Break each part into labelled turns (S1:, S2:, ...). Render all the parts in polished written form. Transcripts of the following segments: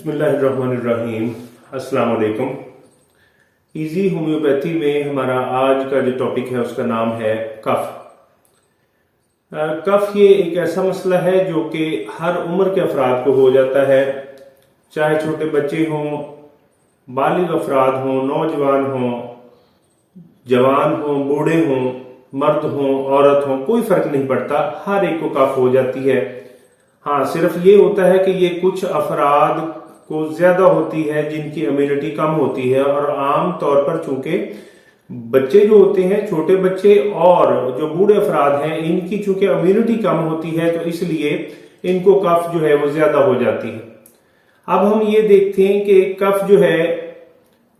S1: बिस्मिल्लाहिर्रहमानिर्रहीम। अस्सलाम वालेकुम। इजी होम्योपैथी में हमारा आज का जो टॉपिक है उसका नाम है कफ। कफ ये एक ऐसा मसला है जो कि हर उम्र के अफराद को हो जाता है, चाहे छोटे बच्चे हों, बालिग अफराद हों, नौजवान हों, जवान हों, बूढ़े हों, मर्द हों, औरत हों, कोई फर्क नहीं पड़ता, हर एक को कफ हो जाती है। हाँ, सिर्फ ये होता है कि ये कुछ अफराद को ज्यादा होती है जिनकी इम्यूनिटी कम होती है, और आम तौर पर चूंकि बच्चे जो होते हैं, छोटे बच्चे और जो बूढ़े अफराद हैं, इनकी चूंकि इम्यूनिटी कम होती है तो इसलिए इनको कफ जो है वो ज्यादा हो जाती है। अब हम ये देखते हैं कि कफ जो है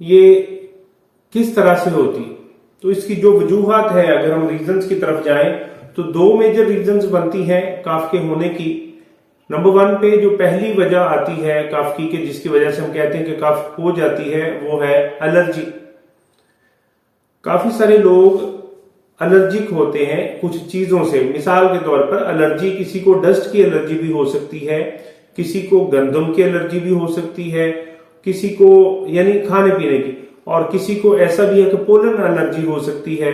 S1: ये किस तरह से होती है। तो इसकी जो वजूहात है, अगर हम रीजंस की तरफ जाएं तो दो मेजर रीजंस बनती हैं कफ के होने की। नंबर 1 पे जो पहली वजह आती है कफ की, कि जिसकी वजह से हम कहते हैं कि कफ हो जाती है, वो है एलर्जी। काफी सारे लोग एलर्जिक होते हैं कुछ चीजों से। मिसाल के तौर पर एलर्जी, किसी को डस्ट की एलर्जी भी हो सकती है, किसी को गंदम की एलर्जी भी हो सकती है, किसी को यानी खाने पीने की, और किसी को ऐसा भी है कि पोलन एलर्जी हो सकती है।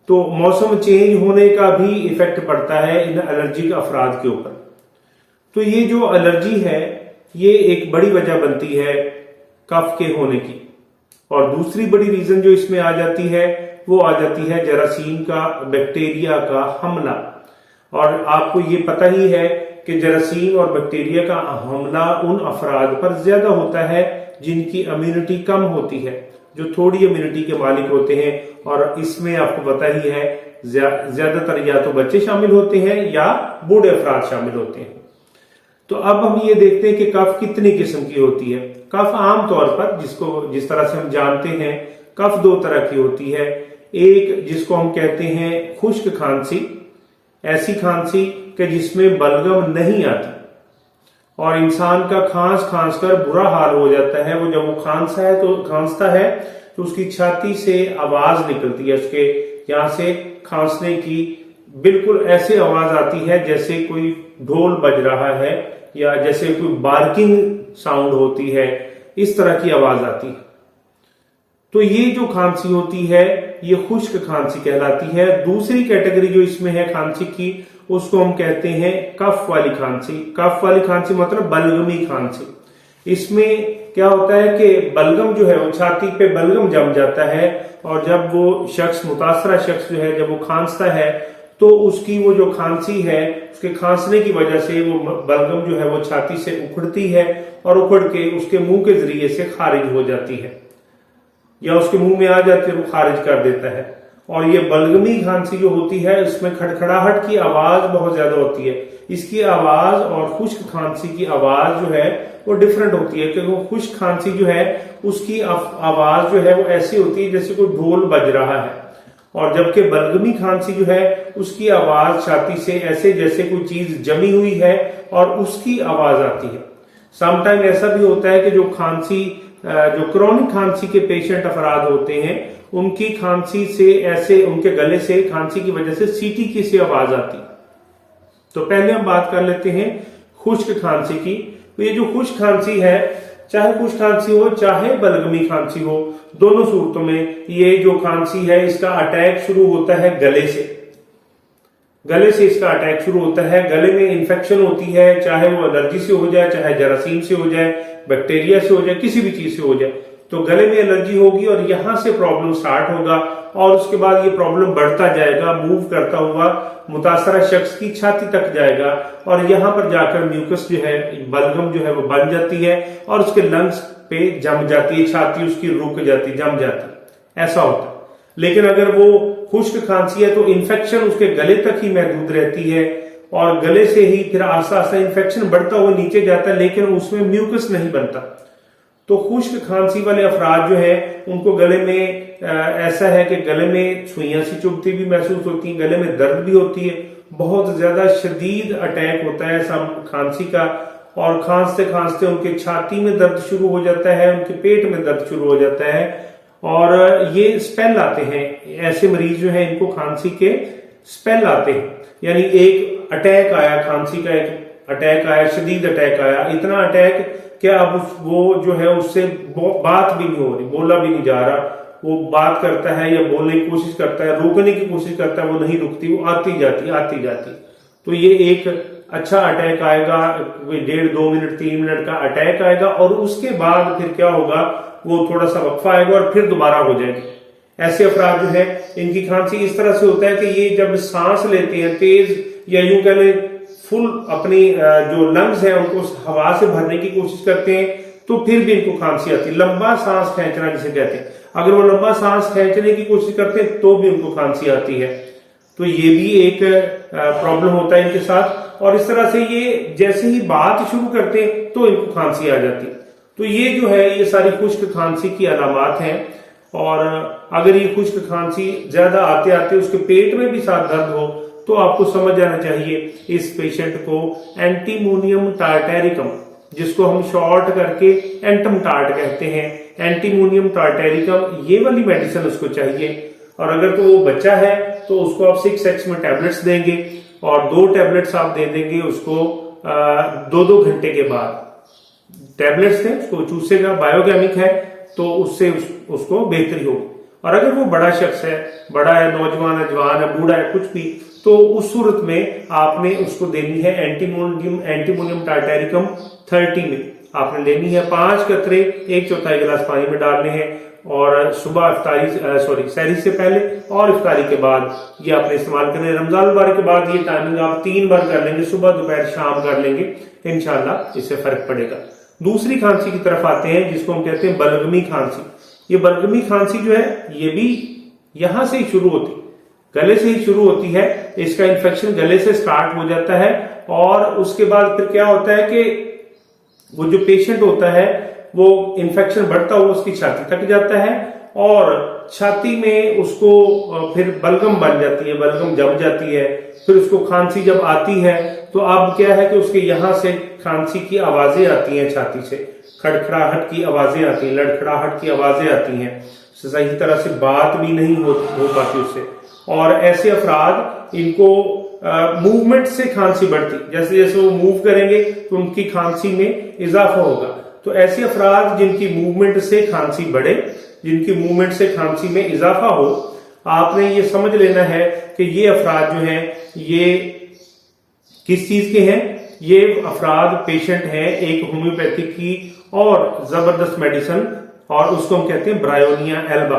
S1: तो मौसम चेंज होने का भी इफेक्ट पड़ता है इन एलर्जिक अफराद के ऊपर। तो ये जो एलर्जी है ये एक बड़ी वजह बनती है कफ के होने की। और दूसरी बड़ी रीजन जो इसमें आ जाती है वो आ जाती है जरासीम का, बैक्टीरिया का हमला। और आपको ये पता ही है कि जरासीम और बैक्टीरिया का हमला उन अफराद पर ज्यादा होता है जिनकी इम्यूनिटी कम होती है, जो थोड़ी इम्यूनिटी के मालिक होते हैं। और इसमें आपको पता ही है ज्यादातर या तो बच्चे शामिल होते हैं या बूढ़े अफराद शामिल होते हैं। तो अब हम ये देखते हैं कि कफ कितनी किस्म की होती है। कफ आमतौर पर जिस तरह से हम जानते हैं, कफ दो तरह की होती है। एक जिसको हम कहते हैं खुश्क खांसी, ऐसी खांसी कि जिसमें बलगम नहीं आती और इंसान का खांस कर बुरा हाल हो जाता है। वो जब वो खांसता है तो उसकी छाती से आवाज निकलती है, उसके यहां से खांसने की बिल्कुल ऐसे आवाज आती है जैसे कोई ढोल बज रहा है या जैसे कोई बार्किंग साउंड होती है, इस तरह की आवाज आती है। तो ये जो खांसी होती है ये खुश्क खांसी कहलाती है। दूसरी कैटेगरी जो इसमें है खांसी की, उसको हम कहते हैं कफ वाली खांसी। कफ वाली खांसी मतलब बलगमी खांसी। इसमें क्या होता है कि बलगम जो है वो छाती पे बलगम जम जाता है, और जब वो शख्स, मुतासरा शख्स जो है, जब वो खांसता है तो उसकी वो जो खांसी है, उसके खांसने की वजह से वो बलगम जो है वो छाती से उखड़ती है और उखड़ के उसके मुंह के जरिए से खारिज हो जाती है, या उसके मुंह में आ जाती है, वो खारिज कर देता है। और ये बलगमी खांसी जो होती है इसमें खड़खड़ाहट की आवाज बहुत ज्यादा होती है। इसकी आवाज और खुश्क खांसी की आवाज जो है वो डिफरेंट होती है, क्योंकि वो खुश्क खांसी जो है उसकी आवाज जो है वो ऐसी होती है जैसे कोई ढोल बज रहा है, और जबकि बलगमी खांसी जो है उसकी आवाज छाती से ऐसे जैसे कोई चीज जमी हुई है और उसकी आवाज आती है। समटाइम ऐसा भी होता है कि जो क्रोनिक खांसी के पेशेंट अफराद होते हैं, उनकी खांसी से ऐसे, उनके गले से खांसी की वजह से सीटी की सी आवाज आती। तो पहले हम बात कर लेते हैं खुश्क खांसी की। तो ये जो खुश्क खांसी है, चाहे खुश्क खांसी हो चाहे बलगमी खांसी हो, दोनों सूरतों में ये जो खांसी है इसका अटैक शुरू होता है गले से इसका अटैक शुरू होता है। गले में इन्फेक्शन होती है, चाहे वो एलर्जी से हो जाए, चाहे जरासीम से हो जाए, बैक्टीरिया से हो जाए, किसी भी चीज से हो जाए, तो गले में एलर्जी होगी और यहां से प्रॉब्लम स्टार्ट होगा। और उसके बाद ये प्रॉब्लम बढ़ता जाएगा, मूव करता हुआ मुतासरा शख्स की छाती तक जाएगा, और यहां पर जाकर म्यूकस जो है, बलगम जो है वो बन जाती है और उसके लंग्स पे जम जाती है, छाती उसकी रुक जाती, जम जाती, ऐसा होता है। लेकिन अगर वो खुश्क खांसी है तो इन्फेक्शन उसके गले तक ही महदूद रहती है, और गले से ही फिर आस्ता आस्ता इन्फेक्शन बढ़ता हुआ नीचे जाता है, लेकिन उसमें म्यूकस नहीं बनता। तो खुश्क खांसी वाले अफराद जो है उनको गले में ऐसा है कि गले में सुइयां सी चुभती भी महसूस होती है, गले में दर्द भी होती है, बहुत ज्यादा शदीद अटैक होता है खांसी का, और खांसते खांसते उनके छाती में दर्द शुरू हो जाता है, उनके पेट में दर्द शुरू हो जाता है, और ये स्पेल आते हैं। ऐसे मरीज जो है इनको खांसी के स्पेल आते हैं, यानी एक अटैक आया, खांसी का एक अटैक आया, शदीद अटैक आया, इतना अटैक क्या अब वो जो है उससे बात भी नहीं हो रही, बोला भी नहीं जा रहा, वो बात करता है या बोलने की कोशिश करता है, रोकने की कोशिश करता है, वो नहीं रुकती, वो आती जाती। तो ये एक अच्छा अटैक आएगा, 1.5-2 मिनट 3 मिनट का अटैक आएगा और उसके बाद फिर क्या होगा, वो थोड़ा सा वक्फा आएगा और फिर दोबारा हो जाएगी। ऐसे अफराद जो है इनकी खांसी इस तरह से होता है कि ये जब सांस लेते हैं तेज, या यूं कह लें फुल अपनी जो लंग्स है उनको हवा से भरने की कोशिश करते हैं, तो फिर भी इनको खांसी आती है। लंबा सांस खींचना जिसे कहते हैं, अगर वो लंबा सांस खींचने की कोशिश करते हैं तो भी उनको खांसी आती है। तो ये भी एक प्रॉब्लम होता है इनके साथ। और इस तरह से ये जैसे ही बात शुरू करते हैं तो इनको खांसी आ जाती है। तो ये जो है ये सारी खुश्क खांसी की अलामात हैं। और अगर ये खुश्क खांसी ज्यादा आते आते उसके पेट में भी साथ दर्द हो तो आपको समझ जाना चाहिए इस पेशेंट को एंटीमोनियम टार्टैरिकम, जिसको हम शॉर्ट करके एंटम टार्ट कहते हैं, एंटीमोनियम टार्टैरिकम, ये वाली मेडिसिन उसको चाहिए। और अगर तो वो बच्चा है तो उसको आप 6x में टैबलेट्स देंगे और 2 टैबलेट्स आप दे देंगे उसको 2-2 घंटे के बाद टैबलेट्स दें, उसको चूसेगा, बायोकेमिक है तो उससे उसको बेहतरी होगी। और अगर वो बड़ा शख्स है, बड़ा है, नौजवान है, जवान है, बूढ़ा है, कुछ भी, तो उस सूरत में आपने उसको देनी है एंटीमोनियम टार्टैरिकम 30 में आपने लेनी है। 5 कतरे 1/4 गिलास पानी में डालने हैं और सुबह सहरी से पहले और इफ्तारी के बाद ये आपने इस्तेमाल करने। रमजान मुबारक के बाद ये टाइमिंग आप 3 बार कर लेंगे, सुबह दोपहर शाम कर लेंगे, इंशाल्लाह इससे फर्क पड़ेगा। दूसरी खांसी की तरफ आते हैं जिसको हम कहते हैं बलगमी खांसी। ये बलगमी खांसी जो है ये भी यहां से ही शुरू होती है, गले से ही शुरू होती है। इसका इन्फेक्शन गले से स्टार्ट हो जाता है और उसके बाद फिर क्या होता है कि वो जो पेशेंट होता है वो इन्फेक्शन बढ़ता हुआ उसकी छाती तक जाता है और छाती में उसको फिर बलगम बन जाती है, बलगम जम जाती है। फिर उसको खांसी जब आती है तो अब क्या है कि उसके यहां से खांसी की आवाजें आती हैं, छाती से खड़खड़ाहट की आवाजें आती हैं, लड़खड़ाहट की आवाजें आती हैं, सही तरह से बात भी नहीं हो पाती उससे। और ऐसे अफराद इनको मूवमेंट से खांसी बढ़ती, जैसे जैसे वो मूव करेंगे तो उनकी खांसी में इजाफा होगा। तो ऐसे अफराद जिनकी मूवमेंट से खांसी बढ़े, जिनकी मूवमेंट से खांसी में इजाफा हो, आपने ये समझ लेना है कि ये अफराद जो हैं ये किस चीज के हैं। ये अफराद पेशेंट हैं एक होम्योपैथिक की और जबरदस्त मेडिसिन, और उसको हम कहते हैं ब्रायोनिया एल्बा।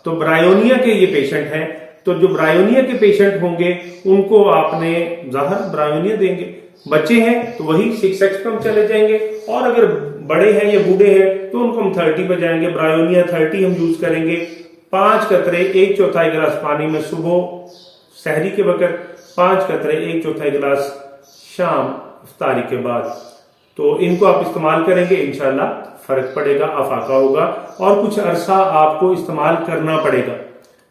S1: तो ब्रायोनिया के ये पेशेंट हैं। तो जो ब्रायोनिया के पेशेंट होंगे उनको आपने जाहिर ब्रायोनिया देंगे। बच्चे हैं तो वही 6x पे हम चले जाएंगे, और अगर बड़े हैं या बूढ़े हैं तो उनको हम 30 पे जाएंगे। ब्रायोनिया 30 हम यूज करेंगे। 5 कतरे 1/4 गिलास पानी में सुबह सहरी के वक्त, 5 कतरे 1/4 गिलास शाम इफ्तारी के बाद। तो इनको आप इस्तेमाल करेंगे, इंशाल्लाह फर्क पड़ेगा, अफाका होगा। और कुछ अरसा आपको इस्तेमाल करना पड़ेगा,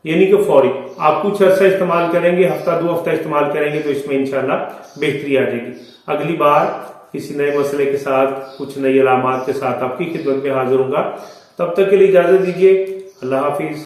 S1: यानी कि फौरी आप कुछ अरसा इस्तेमाल करेंगे, हफ्ता 2 हफ्ता इस्तेमाल करेंगे तो इसमें इंशाल्लाह बेहतरी आ जाएगी। अगली बार किसी नए मसले के साथ, कुछ नई अलामात के साथ आपकी खिदमत में हाजिर होगा। तब तक के लिए इजाजत दीजिए। अल्लाह हाफिज।